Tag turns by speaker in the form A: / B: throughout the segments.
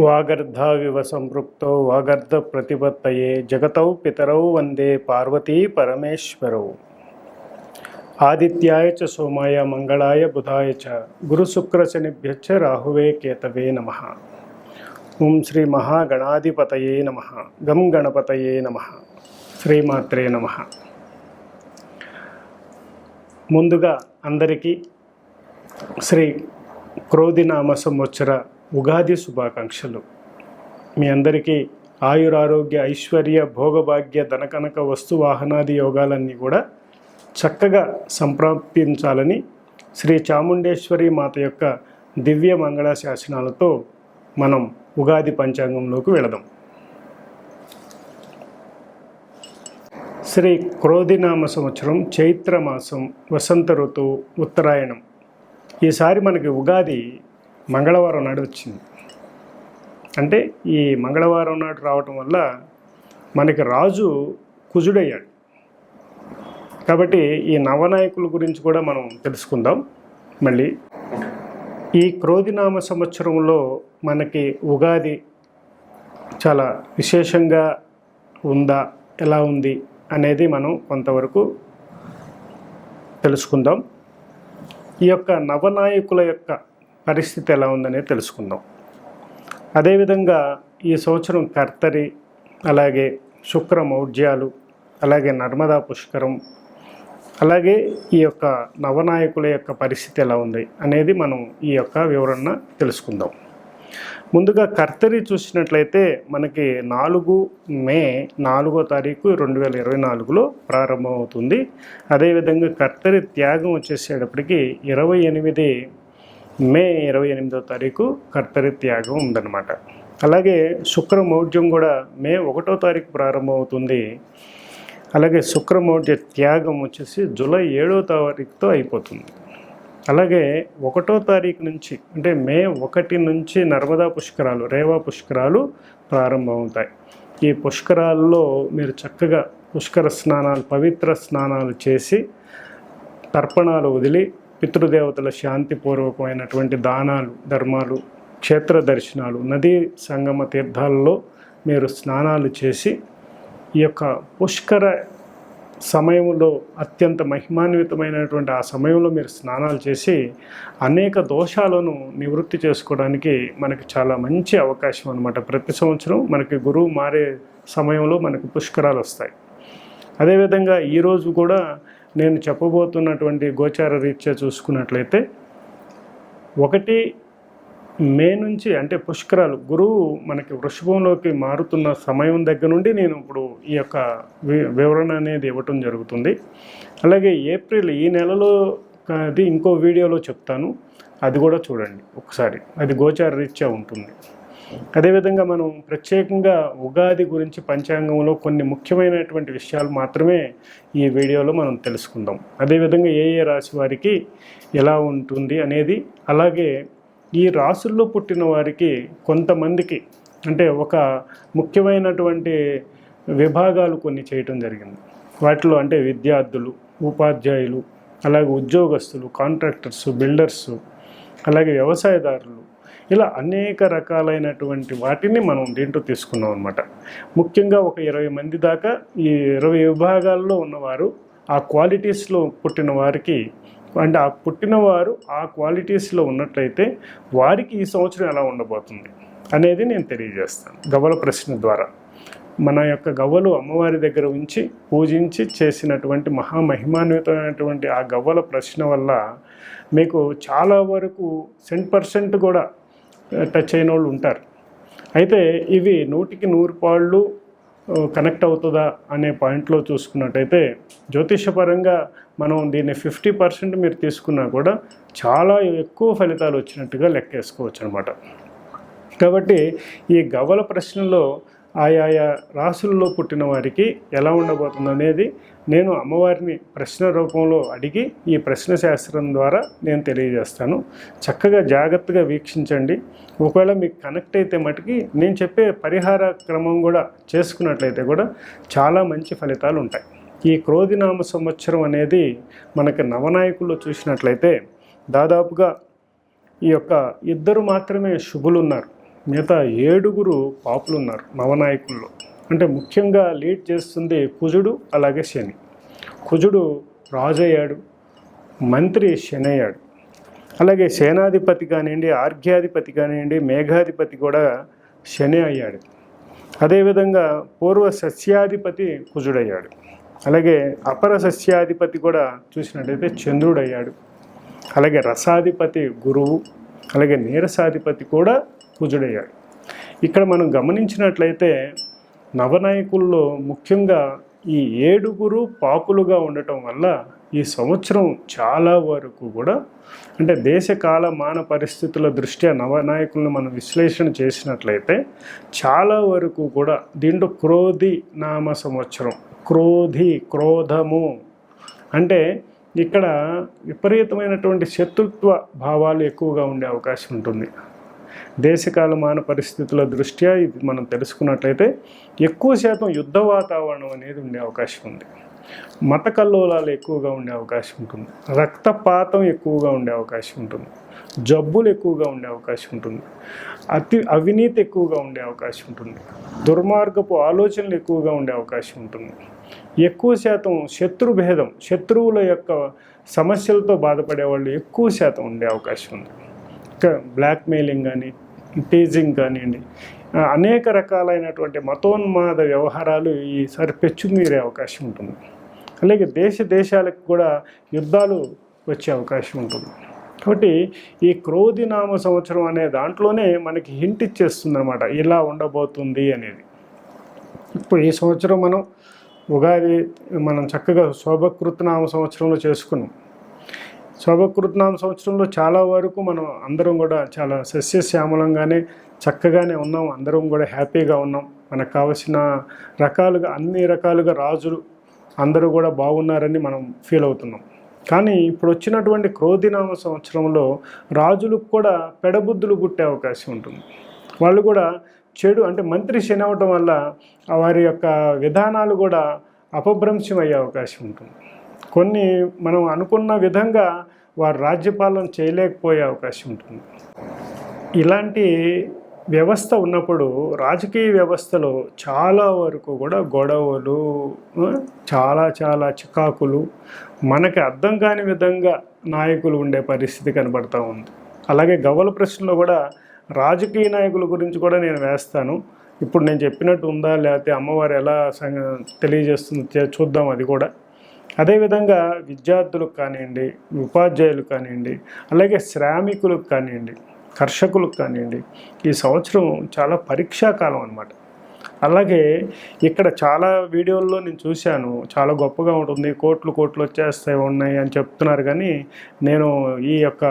A: వాగర్ధావివ సంపృక్తో వాగర్ధ ప్రతిపత్తయే జగతౌ పితరౌ వందే పార్వతీ పరమేశ్వరౌ. ఆదిత్యాయ చ సోమాయ మంగళాయ బుధాయ చ గురుశుక్రశనిభ్యశ్చ రాహువే కేతవే నమః. ఓం శ్రీ మహాగణాధిపతయే నమః. గం గణపతయే నమః. శ్రీమాత్రే నమః. ముందుగా అందరికీ శ్రీ క్రోధినామ సంవత్సర ఉగాది శుభాకాంక్షలు. మీ అందరికీ ఆయురారోగ్య ఐశ్వర్య భోగభాగ్య ధనకనక వస్తు వాహనాది యోగాలన్నీ కూడా చక్కగా సంప్రాప్తించాలని శ్రీ చాముండేశ్వరి మాత యొక్క దివ్య మంగళ శాసనాలతో మనం ఉగాది పంచాంగంలోకి వెళదాం. శ్రీ క్రోధినామ సంవత్సరం చైత్రమాసం వసంత ఋతువు ఉత్తరాయణం. ఈసారి మనకి ఉగాది మంగళవారం నాడు వచ్చింది. అంటే ఈ మంగళవారం నాడు రావటం వల్ల మనకి రాజు కుజుడయ్యాడు. కాబట్టి ఈ నవనాయకుల గురించి కూడా మనం తెలుసుకుందాం. మళ్ళీ ఈ క్రోధినామ సంవత్సరంలో మనకి ఉగాది చాలా విశేషంగా ఉందా, ఎలా ఉంది అనేది మనం కొంతవరకు తెలుసుకుందాం. ఈ యొక్క నవనాయకుల యొక్క పరిస్థితి ఎలా ఉందనేది తెలుసుకుందాం. అదేవిధంగా ఈ సంవత్సరం కర్తరి, అలాగే శుక్ర మౌఢ్యాలు, అలాగే నర్మదా పుష్కరం, అలాగే ఈ యొక్క నవనాయకుల యొక్క పరిస్థితి ఎలా ఉంది అనేది మనం ఈ యొక్క వివరణ తెలుసుకుందాం. ముందుగా కర్తరి చూసినట్లయితే మనకి 4 మే 4వ తారీఖు 2024లో ప్రారంభమవుతుంది. అదేవిధంగా కర్తరి త్యాగం వచ్చేసేటప్పటికి 28 మే 28వ తారీఖు కర్తరి త్యాగం ఉందన్నమాట. అలాగే శుక్ర మౌఢ్యం కూడా మే 1వ తారీఖు ప్రారంభమవుతుంది. అలాగే శుక్ర మౌఢ్య త్యాగం వచ్చేసి జూలై 7వ తారీఖుతో అయిపోతుంది. అలాగే 1వ తారీఖు నుంచి అంటే మే 1 నుంచి నర్మదా పుష్కరాలు, రేవా పుష్కరాలు ప్రారంభమవుతాయి. ఈ పుష్కరాల్లో మీరు చక్కగా పుష్కర స్నానాలు, పవిత్ర స్నానాలు చేసి తర్పణాలు వదిలి పితృదేవతల శాంతిపూర్వకమైనటువంటి దానాలు, ధర్మాలు, క్షేత్ర దర్శనాలు, నదీ సంగమ తీర్థాలలో మీరు స్నానాలు చేసి ఈ యొక్క పుష్కర సమయంలో అత్యంత మహిమాన్వితమైనటువంటి ఆ సమయంలో మీరు స్నానాలు చేసి అనేక దోషాలను నివృత్తి చేసుకోవడానికి మనకి చాలా మంచి అవకాశం అన్నమాట. ప్రతి సంవత్సరం మనకి గురువు మారే సమయంలో మనకి పుష్కరాలు వస్తాయి. అదేవిధంగా ఈరోజు కూడా నేను చెప్పబోతున్నటువంటి గోచార రీత్యా చూసుకున్నట్లయితే 1 మే నుంచి అంటే పుష్కరాలు గురువు మనకి వృషభంలోకి మారుతున్న సమయం దగ్గర నుండి నేను ఇప్పుడు ఈ యొక్క వివరణ అనేది ఇవ్వటం జరుగుతుంది. అలాగే ఏప్రిల్ ఈ నెలలో అది ఇంకో వీడియోలో చెప్తాను, అది కూడా చూడండి ఒకసారి, అది గోచార రీత్యా ఉంటుంది. అదేవిధంగా మనం ప్రత్యేకంగా ఉగాది గురించి పంచాంగంలో కొన్ని ముఖ్యమైనటువంటి విషయాలు మాత్రమే ఈ వీడియోలో మనం తెలుసుకుందాం. అదేవిధంగా ఏ రాశి వారికి ఎలా ఉంటుంది అనేది, అలాగే ఈ రాసుల్లో పుట్టిన వారికి కొంతమందికి అంటే ఒక ముఖ్యమైనటువంటి విభాగాలు కొన్ని చేయటం జరిగింది. వాటిలో అంటే విద్యార్థులు, ఉపాధ్యాయులు, అలాగే ఉద్యోగస్తులు, కాంట్రాక్టర్సు, బిల్డర్సు, అలాగే వ్యవసాయదారులు, ఇలా అనేక రకాలైనటువంటి వాటిని మనం దీంట్లో తీసుకున్నాం అన్నమాట. ముఖ్యంగా ఒక 20 మంది దాకా ఈ 20 విభాగాల్లో ఉన్నవారు ఆ క్వాలిటీస్లో పుట్టిన వారికి అంటే ఆ పుట్టినవారు ఆ క్వాలిటీస్లో ఉన్నట్లయితే వారికి ఈ సంవత్సరం ఎలా ఉండబోతుంది అనేది నేను తెలియజేస్తాను గవ్వల ప్రశ్న ద్వారా. మన యొక్క గవ్వలు అమ్మవారి దగ్గర ఉంచి పూజించి చేసినటువంటి మహామహిమాన్వితమైనటువంటి ఆ గవ్వల ప్రశ్న వల్ల మీకు చాలా వరకు 100% కూడా టచ్ అయిన వాళ్ళు ఉంటారు. అయితే ఇవి 100కి 100 పాళ్ళు కనెక్ట్ అవుతుందా అనే పాయింట్లో చూసుకున్నట్టయితే జ్యోతిషపరంగా మనం దీన్ని 50% మీరు తీసుకున్నా కూడా చాలా ఎక్కువ ఫలితాలు వచ్చినట్టుగా లెక్కేసుకోవచ్చు అనమాట. కాబట్టి ఈ గవ్వల ప్రశ్నలో ఆయా రాసుల్లో పుట్టిన వారికి ఎలా ఉండబోతుంది అనేది నేను అమ్మవారిని ప్రశ్న రూపంలో అడిగి ఈ ప్రశ్న శాస్త్రం ద్వారా నేను తెలియజేస్తాను. చక్కగా జాగ్రత్తగా వీక్షించండి. ఒకవేళ మీకు కనెక్ట్ అయితే మటుకి నేను చెప్పే పరిహార క్రమం కూడా చేసుకున్నట్లయితే కూడా చాలా మంచి ఫలితాలు ఉంటాయి. ఈ క్రోధినామ సంవత్సరం అనేది మనకి నవనాయకుల్లో చూసినట్లయితే దాదాపుగా ఈ యొక్క 2 మాత్రమే శుభులు ఉన్నారు. మిగతా 7 పాపులు ఉన్నారు నవనాయకుల్లో. అంటే ముఖ్యంగా లీడ్ చేస్తుంది కుజుడు, అలాగే శని. కుజుడు రాజు అయ్యాడు, మంత్రి శని అయ్యాడు. అలాగే సేనాధిపతి కానివ్వండి, ఆర్ఘ్యాధిపతి కానివ్వండి, మేఘాధిపతి కూడా శని అయ్యాడు. అదేవిధంగా పూర్వ సస్యాధిపతి కుజుడయ్యాడు. అలాగే అపర సస్యాధిపతి కూడా చూసినట్టయితే చంద్రుడయ్యాడు. అలాగే రసాధిపతి గురువు, అలాగే నీరసాధిపతి కూడా కుజుడయ్యాడు. ఇక్కడ మనం గమనించినట్లయితే నవనాయకుల్లో ముఖ్యంగా ఈ 7 పాపులుగా ఉండటం వల్ల ఈ సంవత్సరం చాలా వరకు కూడా అంటే దేశకాల మాన పరిస్థితుల దృష్ట్యా నవనాయకులను మనం విశ్లేషణ చేసినట్లయితే చాలా వరకు కూడా దీంట్లో క్రోధి నామ సంవత్సరం, క్రోధము అంటే ఇక్కడ విపరీతమైనటువంటి శత్రుత్వ భావాలు ఎక్కువగా ఉండే అవకాశం ఉంటుంది. దేశకాలమాన పరిస్థితుల దృష్ట్యా ఇది మనం తెలుసుకున్నట్లయితే ఎక్కువ శాతం యుద్ధ వాతావరణం అనేది ఉండే అవకాశం ఉంది. మత కల్లోలాలు ఎక్కువగా ఉండే అవకాశం ఉంటుంది. రక్తపాతం ఎక్కువగా ఉండే అవకాశం ఉంటుంది. జబ్బులు ఎక్కువగా ఉండే అవకాశం ఉంటుంది. అవినీతి ఎక్కువగా ఉండే అవకాశం ఉంటుంది. దుర్మార్గపు ఆలోచనలు ఎక్కువగా ఉండే అవకాశం ఉంటుంది. ఎక్కువ శాతం శత్రుభేదం, శత్రువుల యొక్క సమస్యలతో బాధపడే వాళ్ళు ఎక్కువ శాతం ఉండే అవకాశం ఉంది. ఇంకా బ్లాక్మెయిలింగ్ కానీ, టీజింగ్ కానివ్వండి, అనేక రకాలైనటువంటి మతోన్మాద వ్యవహారాలు ఈసారి పెచ్చుమీరే అవకాశం ఉంటుంది. అలాగే దేశాలకు కూడా యుద్ధాలు వచ్చే అవకాశం ఉంటుంది. కాబట్టి ఈ క్రోధినామ సంవత్సరం అనే దాంట్లోనే మనకి హింట్ ఇచ్చేస్తుంది అనమాట, ఇలా ఉండబోతుంది అనేది. ఇప్పుడు ఈ సంవత్సరం మనం ఉగాది మనం చక్కగా శోభకృతనామ సంవత్సరంలో చేసుకున్నాం. శోభకృతనామ సంవత్సరంలో చాలా వరకు మనం అందరం కూడా చాలా సస్యశ్యామలంగానే చక్కగానే ఉన్నాం. అందరం కూడా హ్యాపీగా ఉన్నాం. మనకు కావలసిన రకాలుగా అన్ని రకాలుగా రాజులు అందరూ కూడా బాగున్నారని మనం ఫీల్ అవుతున్నాం. కానీ ఇప్పుడు వచ్చినటువంటి క్రోధినామ సంవత్సరంలో రాజులకు కూడా పెడబుద్ధులు పుట్టే అవకాశం ఉంటుంది. వాళ్ళు కూడా చెడు అంటే మంత్రి శని అవ్వటం వల్ల వారి యొక్క విధానాలు కూడా అపభ్రంశం అయ్యే అవకాశం ఉంటుంది. కొన్ని మనం అనుకున్న విధంగా వారు రాజ్యపాలన చేయలేకపోయే అవకాశం ఉంటుంది. ఇలాంటి వ్యవస్థ ఉన్నప్పుడు రాజకీయ వ్యవస్థలో చాలా వరకు కూడా గొడవలు, చాలా చికాకులు, మనకి అర్థం కాని విధంగా నాయకులు ఉండే పరిస్థితి కనబడుతూ ఉంది. అలాగే గవ్వల ప్రశ్నలో కూడా రాజకీయ నాయకుల గురించి కూడా నేను వేస్తాను. ఇప్పుడు నేను చెప్పినట్టు ఉందా, లేకపోతే అమ్మవారు ఎలా తెలియజేస్తుంది చూద్దాం అది కూడా. అదేవిధంగా విద్యార్థులకు కానివ్వండి, ఉపాధ్యాయులకు కానివ్వండి, అలాగే శ్రామికులకు కానివ్వండి, కర్షకులకు కానివ్వండి, ఈ సంవత్సరం చాలా పరీక్షాకాలం అన్నమాట. అలాగే ఇక్కడ చాలా వీడియోల్లో నేను చూశాను, చాలా గొప్పగా ఉంటుంది, కోట్లు వచ్చేస్తాయి ఉన్నాయి అని చెప్తున్నారు. కానీ నేను ఈ యొక్క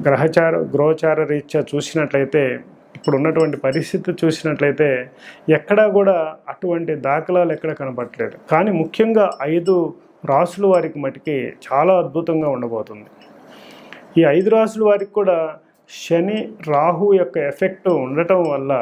A: గ్రహచార రీత్యా చూసినట్లయితే, ఇప్పుడు ఉన్నటువంటి పరిస్థితి చూసినట్లయితే ఎక్కడా కూడా అటువంటి దాఖలాలు ఎక్కడ కనపడట్లేదు. కానీ ముఖ్యంగా 5 రాసుల వారికి మటుకి చాలా అద్భుతంగా ఉండబోతుంది. ఈ 5 రాసుల వారికి కూడా శని రాహు యొక్క ఎఫెక్ట్ ఉండటం వల్ల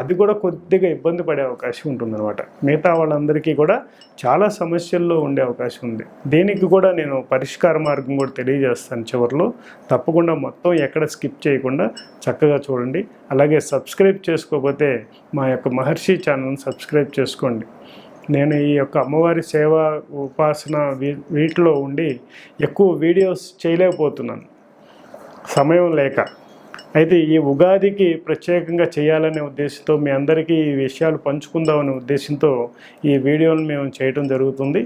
A: అది కూడా కొద్దిగా ఇబ్బంది పడే అవకాశం ఉంటుందన్నమాట. మిగతా వాళ్ళందరికీ కూడా చాలా సమస్యల్లో ఉండే అవకాశం ఉంది. దీనికి కూడా నేను పరిష్కార మార్గం కూడా తెలియజేస్తాను చివరిలో. తప్పకుండా మొత్తం ఎక్కడ స్కిప్ చేయకుండా చక్కగా చూడండి. అలాగే సబ్స్క్రైబ్ చేసుకోకపోతే మా యొక్క మహర్షి ఛానల్ని సబ్స్క్రైబ్ చేసుకోండి. నేను ఈ యొక్క అమ్మవారి సేవ, ఉపాసన వీటిలో ఉండి ఎక్కువ వీడియోస్ చేయలేకపోతున్నాను సమయం లేక. అయితే ఈ ఉగాదికి ప్రత్యేకంగా చేయాలనే ఉద్దేశంతో, మీ అందరికీ ఈ విషయాలు పంచుకుందామనే ఉద్దేశంతో ఈ వీడియోను మేము చేయడం జరుగుతుంది.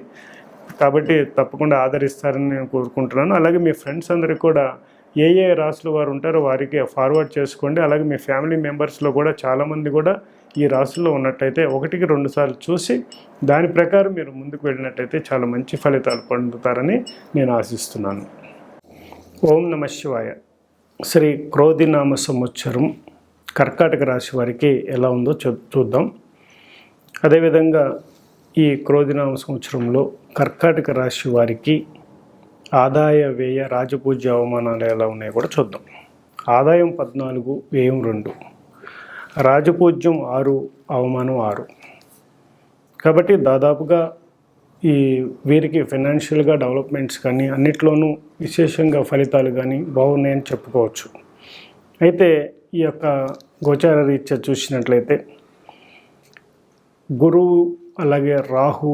A: కాబట్టి తప్పకుండా ఆదరిస్తారని నేను కోరుకుంటున్నాను. అలాగే మీ ఫ్రెండ్స్ అందరికీ కూడా ఏ రాసుల వారు ఉంటారో వారికి ఫార్వర్డ్ చేసుకోండి. అలాగే మీ ఫ్యామిలీ మెంబర్స్లో కూడా చాలామంది కూడా ఈ రాసుల్లో ఉన్నట్టయితే 1-2 సార్లు చూసి దాని ప్రకారం మీరు ముందుకు వెళ్ళినట్టయితే చాలా మంచి ఫలితాలు పొందుతారని నేను ఆశిస్తున్నాను. ఓం నమః శివాయ. శ్రీ క్రోధినామ సంవత్సరం కర్కాటక రాశి వారికి ఎలా ఉందో చూద్దాం. అదేవిధంగా ఈ క్రోధినామ సంవత్సరంలో కర్కాటక రాశి వారికి ఆదాయ వ్యయ రాజపూజ్య అవమానాలు ఎలా ఉన్నాయో కూడా చూద్దాం. ఆదాయం 14, వ్యయం 2, రాజపూజ్యం 6, అవమానం 6. కాబట్టి దాదాపుగా ఈ వీరికి ఫైనాన్షియల్గా డెవలప్మెంట్స్ కానీ అన్నిట్లోనూ విశేషంగా ఫలితాలు కానీ బాగున్నాయని చెప్పుకోవచ్చు. అయితే ఈ యొక్క గోచార రీత్యా చూసినట్లయితే గురువు, అలాగే రాహు,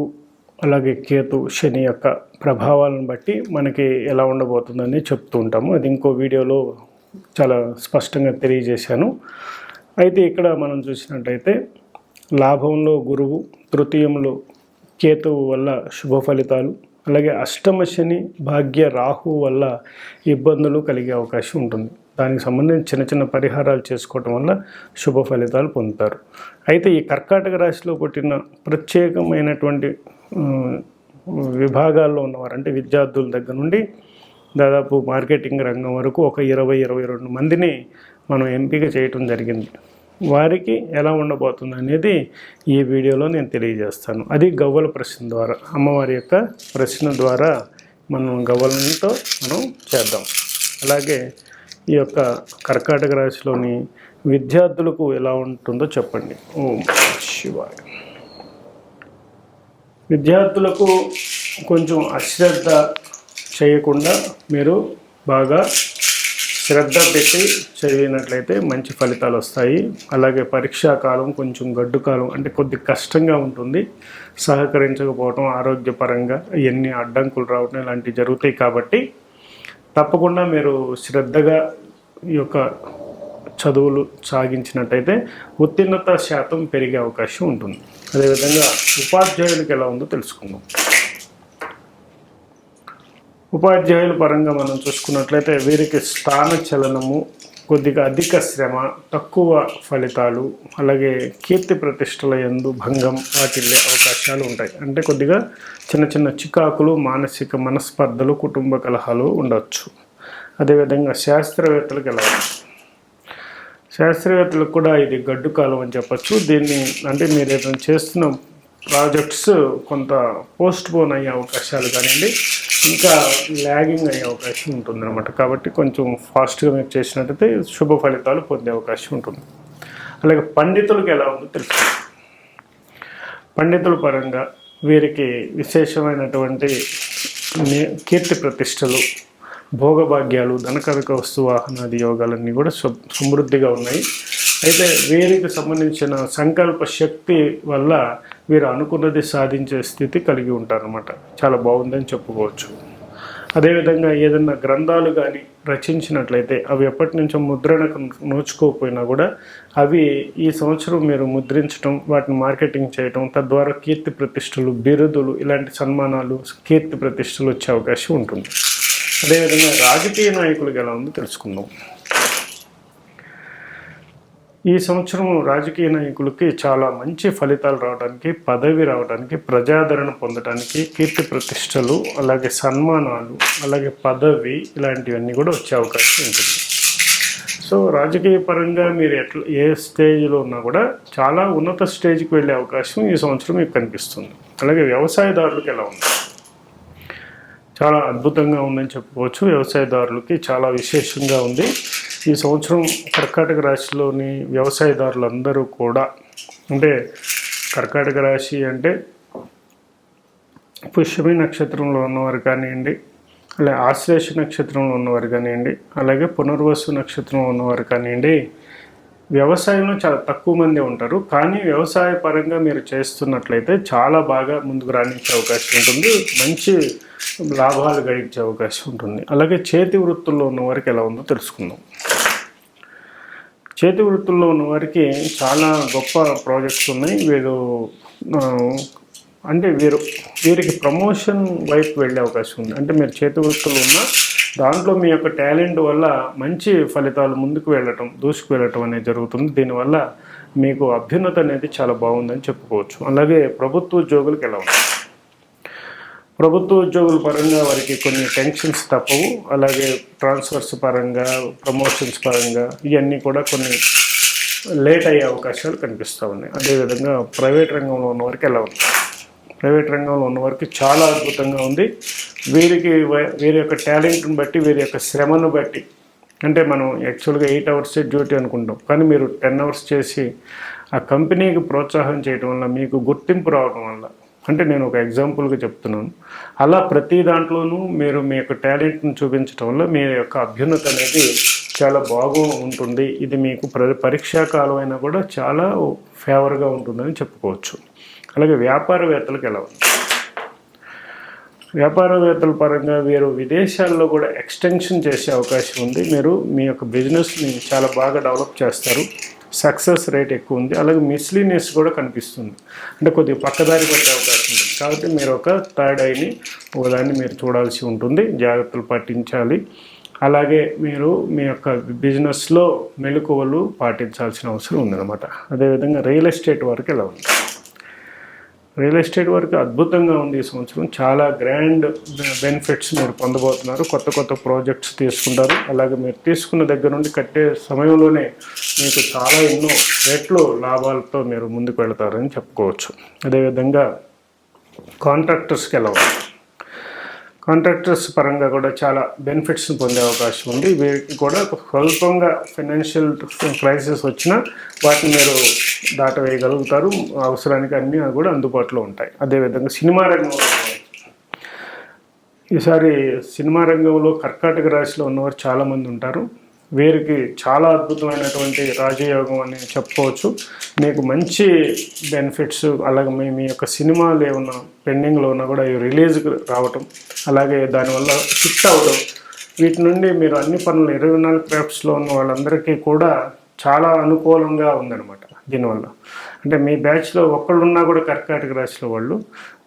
A: అలాగే కేతు, శని యొక్క ప్రభావాలను బట్టి మనకి ఎలా ఉండబోతుందని చెప్తూ ఉంటాము. అది ఇంకో వీడియోలో చాలా స్పష్టంగా తెలియజేశాను. అయితే ఇక్కడ మనం చూసినట్లయితే లాభంలో గురువు, తృతీయంలో కేతువు వల్ల శుభ ఫలితాలు, అలాగే అష్టమ శని, భాగ్య రాహు వల్ల ఇబ్బందులు కలిగే అవకాశం ఉంటుంది. దానికి సంబంధించి చిన్న చిన్న పరిహారాలు చేసుకోవటం వల్ల శుభ ఫలితాలు పొందుతారు. అయితే ఈ కర్కాటక రాశిలో పుట్టిన ప్రత్యేకమైనటువంటి విభాగాల్లో ఉన్నవారు, అంటే విద్యార్థుల దగ్గర నుండి దాదాపు మార్కెటింగ్ రంగం వరకు ఒక 20-22 మందిని మనం ఎంపిక చేయటం జరిగింది. వారికి ఎలా ఉండబోతుంది అనేది ఈ వీడియోలో నేను తెలియజేస్తాను. అది గవ్వల ప్రశ్న ద్వారా, అమ్మవారి యొక్క ప్రశ్న ద్వారా మనం గవ్వలతో మనం చేద్దాం. అలాగే ఈ యొక్క కర్కాటక రాశిలోని విద్యార్థులకు ఎలా ఉంటుందో చెప్పండి. ఓం శివాయ. విద్యార్థులకు కొంచెం అశ్రద్ధ చేయకుండా మీరు బాగా శ్రద్ధ పెట్టి చదివినట్లయితే మంచి ఫలితాలు వస్తాయి. అలాగే పరీక్షా కాలం కొంచెం గడ్డు కాలం, అంటే కొద్ది కష్టంగా ఉంటుంది. సహకరించకపోవటం, ఆరోగ్యపరంగా ఎన్ని అడ్డంకులు రావటం ఇలాంటివి జరుగుతాయి. కాబట్టి తప్పకుండా మీరు శ్రద్ధగా ఈ యొక్క చదువులు సాగించినట్టయితే ఉత్తీర్ణత శాతం పెరిగే అవకాశం ఉంటుంది. అదేవిధంగా ఉపాధ్యాయులకు ఎలా ఉందో తెలుసుకుందాం. ఉపాధ్యాయుల పరంగా మనం చూసుకున్నట్లయితే వీరికి స్థాన చలనము, కొద్దిగా అధిక శ్రమ, తక్కువ ఫలితాలు, అలాగే కీర్తి ప్రతిష్టల యందు భంగం వాటిల్లే అవకాశాలు ఉంటాయి. అంటే కొద్దిగా చిన్న చిన్న చికాకులు, మానసిక మనస్పర్ధలు, కుటుంబ కలహాలు ఉండవచ్చు. అదేవిధంగా శాస్త్రవేత్తలకు ఎలా ఉంది? శాస్త్రవేత్తలకు కూడా ఇది గడ్డు కాలం అని చెప్పచ్చు. దీన్ని అంటే మీరు ఏదైనా చేస్తున్న ప్రాజెక్ట్స్ కొంత పోస్ట్ పోన్ అయ్యే అవకాశాలు కానివ్వండి, ఇంకా ల్యాగింగ్ అయ్యే అవకాశం ఉంటుందన్నమాట. కాబట్టి కొంచెం ఫాస్ట్గా మీరు చేసినట్టయితే శుభ ఫలితాలు పొందే అవకాశం ఉంటుంది. అలాగే పండితులకు ఎలా ఉందో తెలుసుకుందాం. పండితుల పరంగా వీరికి విశేషమైనటువంటి కీర్తి ప్రతిష్టలు, భోగభాగ్యాలు, ధనకనక వస్తు వాహనాది యోగాలన్నీ కూడా సమృద్ధిగా ఉన్నాయి. అయితే వీరికి సంబంధించిన సంకల్ప శక్తి వల్ల వీరు అనుకున్నది సాధించే స్థితి కలిగి ఉంటారన్నమాట. చాలా బాగుందని చెప్పుకోవచ్చు. అదేవిధంగా ఏదైనా గ్రంథాలు కానీ రచించినట్లయితే అవి ఎప్పటి నుంచో ముద్రణకు నోచుకోకపోయినా కూడా అవి ఈ సంవత్సరం మీరు ముద్రించడం, వాటిని మార్కెటింగ్ చేయడం, తద్వారా కీర్తి ప్రతిష్టలు, బిరుదులు, ఇలాంటి సన్మానాలు, కీర్తి ప్రతిష్టలు వచ్చే అవకాశం ఉంటుంది. అదేవిధంగా రాజకీయ నాయకులకు ఎలా ఉందో తెలుసుకుందాం. ఈ సంవత్సరం రాజకీయ నాయకులకి చాలా మంచి ఫలితాలు రావడానికి, పదవి రావడానికి, ప్రజాదరణ పొందడానికి, కీర్తి ప్రతిష్టలు, అలాగే సన్మానాలు, అలాగే పదవి, ఇలాంటివన్నీ కూడా వచ్చే అవకాశం ఉంటుంది. సో రాజకీయ పరంగా మీరు ఏ స్టేజ్లో ఉన్నా కూడా చాలా ఉన్నత స్టేజ్కి వెళ్ళే అవకాశం ఈ సంవత్సరం మీకు కనిపిస్తుంది. అలాగే వ్యవసాయదారులకు ఎలా ఉంది? చాలా అద్భుతంగా ఉందని చెప్పుకోవచ్చు. వ్యవసాయదారులకి చాలా విశేషంగా ఉంది. ఈ సంవత్సరం కర్కాటక రాశిలోని వ్యవసాయదారులందరూ కూడా, అంటే కర్కాటక రాశి అంటే పుష్యమి నక్షత్రంలో ఉన్నవారు కానివ్వండి, అలాగే ఆశ్లేష నక్షత్రంలో ఉన్నవారు కానివ్వండి, అలాగే పునర్వసు నక్షత్రంలో ఉన్నవారు కానివ్వండి, వ్యవసాయంలో చాలా తక్కువ మంది ఉంటారు. కానీ వ్యవసాయ పరంగా మీరు చేస్తున్నట్లయితే చాలా బాగా ముందుకు రాణించే అవకాశం ఉంటుంది. మంచి లాభాలు గడించే అవకాశం ఉంటుంది. అలాగే చేతి వృత్తుల్లో ఉన్నవారికి ఎలా ఉందో తెలుసుకుందాం. చేతి వృత్తుల్లో ఉన్నవారికి చాలా గొప్ప ప్రాజెక్ట్స్ ఉన్నాయి. వీరికి ప్రమోషన్ వైపు వెళ్ళే అవకాశం ఉంది. అంటే మీరు చేతి వృత్తులు ఉన్న దాంట్లో మీ యొక్క టాలెంట్ వల్ల మంచి ఫలితాలు ముందుకు వెళ్ళటం, దూసుకు వెళ్ళటం అనేది జరుగుతుంది. దీనివల్ల మీకు అభ్యున్నత అనేది చాలా బాగుందని చెప్పుకోవచ్చు. అలాగే ప్రభుత్వ ఉద్యోగులకు ఎలా ఉంది? ప్రభుత్వ ఉద్యోగుల పరంగా వారికి కొన్ని టెన్షన్స్ తప్పవు. అలాగే ట్రాన్స్ఫర్స్ పరంగా, ప్రమోషన్స్ పరంగా ఇవన్నీ కూడా కొన్ని లేట్ అయ్యే అవకాశాలు కనిపిస్తూ ఉన్నాయి. అదేవిధంగా ప్రైవేట్ రంగంలో ఉన్నవారికి ఎలా ఉంది? ప్రైవేట్ రంగంలో ఉన్నవారికి చాలా అద్భుతంగా ఉంది. వీరి యొక్క టాలెంట్ని బట్టి, వీరి యొక్క శ్రమను బట్టి, అంటే మనం యాక్చువల్గా 8 అవర్స్ డ్యూటీ అనుకుంటాం, కానీ మీరు 10 అవర్స్ చేసి ఆ కంపెనీకి ప్రోత్సాహం చేయడం వల్ల, మీకు గుర్తింపు రావడం వల్ల, అంటే నేను ఒక ఎగ్జాంపుల్గా చెప్తున్నాను. అలా ప్రతి దాంట్లోనూ మీరు మీ యొక్క టాలెంట్ని చూపించడం వల్ల మీ యొక్క అభ్యున్నతి అనేది చాలా ఉంటుంది. ఇది మీకు పరీక్షా కాలం అయినా కూడా చాలా ఫేవర్గా ఉంటుందని చెప్పుకోవచ్చు. అలాగే వ్యాపారవేత్తలకు ఎలా ఉంది? వ్యాపారవేత్తల పరంగా వీరు విదేశాల్లో కూడా ఎక్స్టెన్షన్ చేసే అవకాశం ఉంది. మీరు మీ యొక్క బిజినెస్ని చాలా బాగా డెవలప్ చేస్తారు. సక్సెస్ రేట్ ఎక్కువ ఉంది. అలాగే మిస్లీనియస్ కూడా కనిపిస్తుంది, అంటే కొద్దిగా పక్కదారి పట్టే అవకాశం ఉంది. కాబట్టి మీరు ఒక థర్డ్ ఐని ఒకదాన్ని మీరు చూడాల్సి ఉంటుంది, జాగ్రత్తలు పాటించాలి. అలాగే మీరు మీ యొక్క బిజినెస్లో మెలకువలు పాటించాల్సిన అవసరం ఉందన్నమాట. అదేవిధంగా రియల్ ఎస్టేట్ వరకు ఎలా ఉంది? రియల్ ఎస్టేట్ వరకు అద్భుతంగా ఉంది. ఈ సంవత్సరం చాలా గ్రాండ్ బెనిఫిట్స్ మీరు పొందబోతున్నారు. కొత్త ప్రాజెక్ట్స్ తీసుకుంటారు. అలాగే మీరు తీసుకున్న దగ్గర నుండి కట్టే సమయంలోనే మీకు చాలా ఎన్నో రెట్లు లాభాలతో మీరు ముందుకు వెళతారని చెప్పుకోవచ్చు. అదేవిధంగా కాంట్రాక్టర్స్కి ఎలా ఉంది? కాంట్రాక్టర్స్ పరంగా కూడా చాలా బెనిఫిట్స్ని పొందే అవకాశం ఉంది. వీరికి కూడా స్వల్పంగా ఫైనాన్షియల్ క్రైసిస్ వచ్చినా వాటిని మీరు దాటవేయగలుగుతారు. అవసరానికి అన్నీ కూడా అందుబాటులో ఉంటాయి. అదేవిధంగా సినిమా రంగంలో ఈసారి సినిమా రంగంలో కర్కాటక రాశిలో ఉన్నవారు చాలామంది ఉంటారు. వీరికి చాలా అద్భుతమైనటువంటి రాజయోగం అని చెప్పుకోవచ్చు. మీకు మంచి బెనిఫిట్స్, అలాగే మీ యొక్క సినిమాలు ఏమన్నా పెండింగ్లో ఉన్నా కూడా అవి రిలీజ్కి రావటం, అలాగే దానివల్ల హిట్ అవ్వడం, వీటి నుండి మీరు అన్ని పనులు 24 క్రాఫ్ట్స్లో ఉన్న వాళ్ళందరికీ కూడా చాలా అనుకూలంగా ఉందన్నమాట. దీనివల్ల అంటే మీ బ్యాచ్లో ఒక్కళ్ళున్నా కూడా కర్కాటక రాశిలో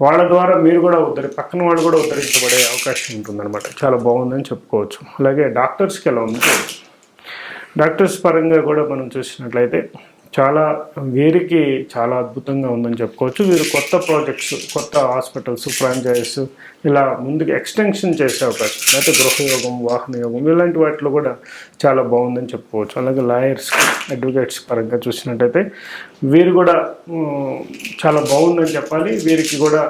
A: వాళ్ళ ద్వారా మీరు కూడా పక్కన వాళ్ళు కూడా ఉద్ధరించబడే అవకాశం ఉంటుందన్నమాట. చాలా బాగుందని చెప్పుకోవచ్చు. అలాగే డాక్టర్స్కి ఎలా ఉంది? డాక్టర్స్ పరంగా కూడా మనం చూసినట్లయితే వీరికి చాలా అద్భుతంగా ఉందని చెప్పుకోవచ్చు. వీరు కొత్త ప్రాజెక్ట్స్, కొత్త హాస్పిటల్స్, ఫ్రాంచైజెస్ ఇలా ముందుకు ఎక్స్టెన్షన్ చేసే అవకాశం, అయితే గృహయోగం, వాహన యోగం ఇలాంటి వాటిలో కూడా చాలా బాగుందని చెప్పుకోవచ్చు. అలాగే లాయర్స్, అడ్వకేట్స్ పరంగా చూసినట్టయితే వీరు కూడా చాలా బాగుందని చెప్పాలి. వీరికి కూడా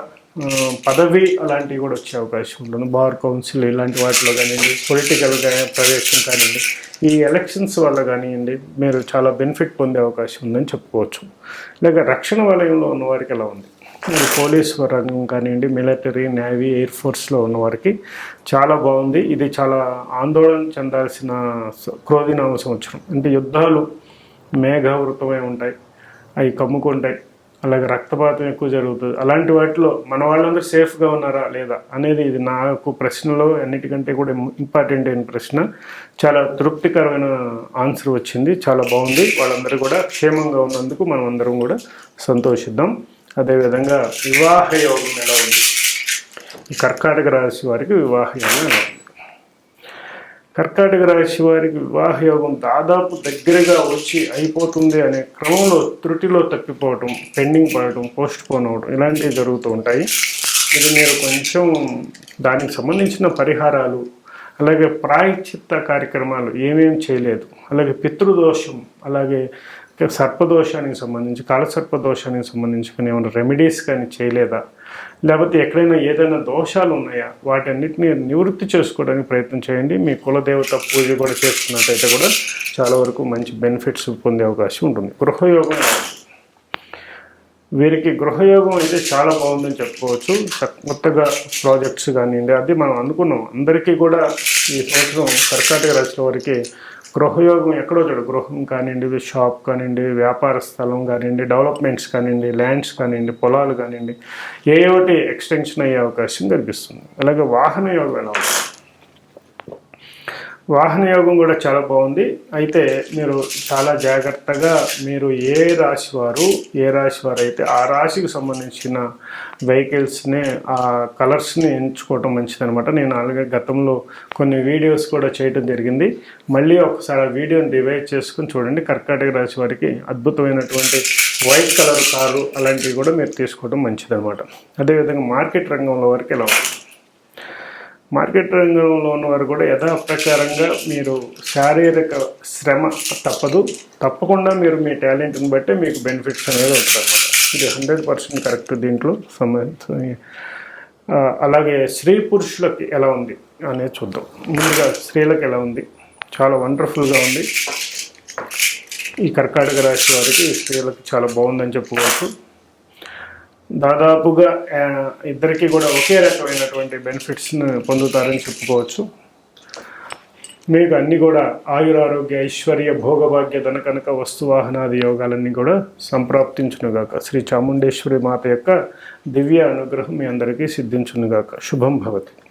A: పదవి అలాంటివి కూడా వచ్చే అవకాశం ఉంటుంది. బార్ కౌన్సిల్ ఇలాంటి వాటిలో కానివ్వండి, పొలిటికల్గా ప్రవేశం కానివ్వండి, ఈ ఎలక్షన్స్ వల్ల కానివ్వండి మీరు చాలా బెనిఫిట్ పొందే అవకాశం ఉందని చెప్పుకోవచ్చు. లేక రక్షణ వలయంలో ఉన్నవారికి ఎలా ఉంది? పోలీస్ రంగం కానివ్వండి, మిలిటరీ, నేవీ, ఎయిర్ ఫోర్స్లో ఉన్నవారికి చాలా బాగుంది. ఇది చాలా ఆందోళన చెందాల్సిన క్రోధినామ సంవత్సరం. అంటే యుద్ధాలు మేఘావృతమై ఉంటాయి, అవి కమ్ముకుంటాయి, అలాగే రక్తపాతం ఎక్కువ జరుగుతుంది. అలాంటి వాటిలో మన వాళ్ళందరూ సేఫ్గా ఉన్నారా లేదా అనేది ఇది నాకు ప్రశ్నలో అన్నిటికంటే కూడా ఇంపార్టెంట్ అయిన ప్రశ్న. చాలా తృప్తికరమైన ఆన్సర్ వచ్చింది, చాలా బాగుంది. వాళ్ళందరూ కూడా క్షేమంగా ఉన్నందుకు మనం అందరం కూడా సంతోషిద్దాం. అదేవిధంగా వివాహ యోగం ఎలా ఉంది? ఈ కర్కాటక రాశి వారికి వివాహ యోగం ఎలా ఉంది? కర్కాటక రాశి వారికి వివాహ యోగం దాదాపు దగ్గరగా వచ్చి అయిపోతుంది అనే క్రమంలో త్రుటిలో తప్పిపోవటం, పెండింగ్ పడటం, పోస్ట్ పోన్ అవ్వడం ఇలాంటివి జరుగుతూ ఉంటాయి. ఇది మీరు కొంచెం దానికి సంబంధించిన పరిహారాలు, అలాగే ప్రాయశ్చిత్త కార్యక్రమాలు ఏమేమి చేయలేదు, అలాగే పితృదోషం, అలాగే సర్పదోషానికి సంబంధించి, కాలసర్పదోషానికి సంబంధించి కానీ ఏమైనా రెమెడీస్ కానీ చేయలేదా, లేకపోతే ఎక్కడైనా ఏదైనా దోషాలు ఉన్నాయా, వాటన్నిటిని నివృత్తి చేసుకోవడానికి ప్రయత్నం చేయండి. మీ కులదేవత పూజ కూడా చేసుకున్నట్టయితే కూడా చాలా వరకు మంచి బెనిఫిట్స్ పొందే అవకాశం ఉంటుంది. గృహయోగం, వీరికి గృహయోగం అయితే చాలా బాగుందని చెప్పుకోవచ్చు. కొత్తగా ప్రాజెక్ట్స్ కానివ్వండి, అది మనం అనుకున్నాం అందరికీ కూడా ఈ సంవత్సరం కర్కాటక రాశి వారికి గృహయోగం ఎక్కడో చూడ, గృహం కానివ్వండి, షాప్ కానివ్వండి, వ్యాపార స్థలం కానివ్వండి, డెవలప్మెంట్స్ కానివ్వండి, ల్యాండ్స్ కానివ్వండి, పొలాలు కానివ్వండి, ఒకటి ఎక్స్టెన్షన్ అయ్యే అవకాశం కనిపిస్తుంది. అలాగే వాహన యోగం ఎలా ఉంది? వాహన యోగం కూడా చాలా బాగుంది. అయితే మీరు చాలా జాగ్రత్తగా మీరు ఏ రాశి వారు అయితే ఆ రాశికి సంబంధించిన వెహికల్స్ని, ఆ కలర్స్ని ఎంచుకోవటం మంచిదనమాట. నేను అలాగే గతంలో కొన్ని వీడియోస్ కూడా చేయడం జరిగింది. మళ్ళీ ఒకసారి ఆ వీడియోని డివైడ్ చేసుకుని చూడండి. కర్కాటక రాశి వారికి అద్భుతమైనటువంటి వైట్ కలర్ కారు అలాంటివి కూడా మీరు తీసుకోవడం మంచిదనమాట. అదేవిధంగా మార్కెట్ రంగంలో వరకు ఎలా ఉంది? మార్కెట్ రంగంలో ఉన్నవారు కూడా యథాప్రకారంగా మీరు శారీరక శ్రమ తప్పకుండా మీరు మీ టాలెంట్ని బట్టి మీకు బెనిఫిట్స్ అనేది ఉంటుంది అనమాట. ఇది 100% కరెక్ట్ దీంట్లో అలాగే స్త్రీ పురుషులకి ఎలా ఉంది అనేది చూద్దాం. ముందుగా స్త్రీలకు ఎలా ఉంది? చాలా వండర్ఫుల్గా ఉంది. ఈ కర్కాటక రాశి వారికి స్త్రీలకు చాలా బాగుందని చెప్పుకోవచ్చు. దాదాపుగా ఇద్దరికి కూడా ఒకే రకమైనటువంటి బెనిఫిట్స్ను పొందుతారని చెప్పుకోవచ్చు. మీకు అన్నీ కూడా ఆయురారోగ్య ఐశ్వర్య భోగభాగ్య ధనకనక వస్తువాహనాది యోగాలన్నీ కూడా సంప్రాప్తించునుగాక. శ్రీ చాముండేశ్వరి మాత యొక్క దివ్య అనుగ్రహం మీ అందరికీ సిద్ధించునుగాక. శుభం భవతి.